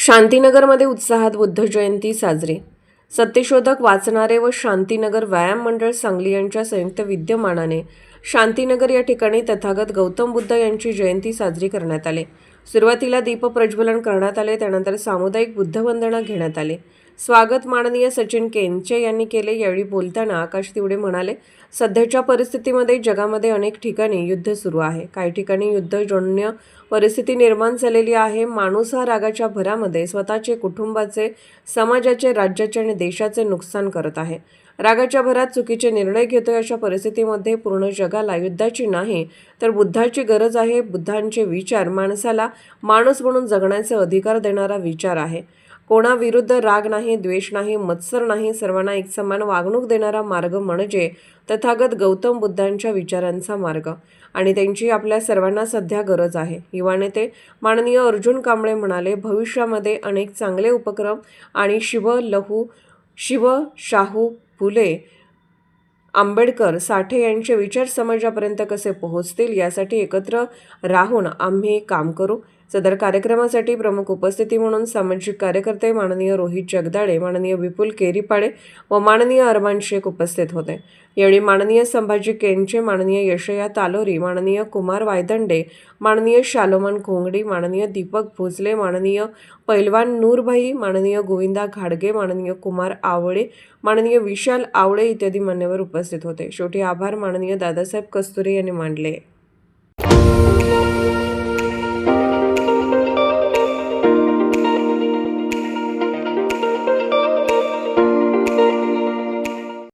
शांतीनगरमध्ये उत्साहात बुद्ध जयंती साजरी. सत्यशोधक वाचणारे व शांतीनगर व्यायाम मंडळ सांगली यांच्या संयुक्त विद्यमानाने शांतीनगर या ठिकाणी तथागत गौतम बुद्ध यांची जयंती साजरी करण्यात आली. सुरुवातीला दीपप्रज्वलन करण्यात आले, त्यानंतर सामुदायिक बुद्धवंदना घेण्यात आली. स्वागत माननीय सचिन केंचे यांनी केले. यावेळी बोलताना आकाश तिवडे म्हणाले, सध्याच्या परिस्थितीमध्ये जगामध्ये अनेक ठिकाणी युद्ध सुरू आहे. काही ठिकाणी युद्धजन्य परिस्थिती निर्माण झालेली आहे. माणूस हा रागाच्या भरामध्ये स्वतःचे, कुटुंबाचे, समाजाचे, राज्याचे आणि देशाचे नुकसान करत आहे. रागाच्या भरात चुकीचे निर्णय घेतोय. अशा परिस्थितीमध्ये पूर्ण जगाला युद्धाची नाही तर बुद्धाची गरज आहे. बुद्धांचे विचार माणसाला माणूस म्हणून जगण्याचा अधिकार देणारा विचार आहे. कोणाविरुद्ध राग नाही, द्वेष नाही, मत्सर नाही, सर्वांना एक समान वागणूक देणारा मार्ग म्हणजे तथागत गौतम बुद्धांच्या विचारांचा मार्ग आणि त्यांची आपल्या सर्वांना सध्या गरज आहे. युवा नेते माननीय अर्जुन कांबळे म्हणाले, भविष्यामध्ये अनेक चांगले उपक्रम आणि शिव शाहू फुले आंबेडकर साठे यांचे विचार समाजापर्यंत कसे पोहोचतील यासाठी एकत्र राहून आम्ही काम करू. सदर कार्यक्रमासाठी प्रमुख उपस्थिती म्हणून सामाजिक कार्यकर्ते माननीय रोहित जगदाळे, माननीय विपुल केरीपाडे व माननीय अरमान शेख उपस्थित होते. यावेळी माननीय संभाजी केंचे, माननीय यशया तालोरी, माननीय कुमार वायदंडे, माननीय शालोमन खोंगडी, माननीय दीपक भोसले, माननीय पैलवान नूरभाई, माननीय गोविंदा घाडगे, माननीय कुमार आवळे, माननीय विशाल आवळे इत्यादी मान्यवर उपस्थित होते. शेवटी आभार माननीय दादासाहेब कस्तुरे यांनी मानले.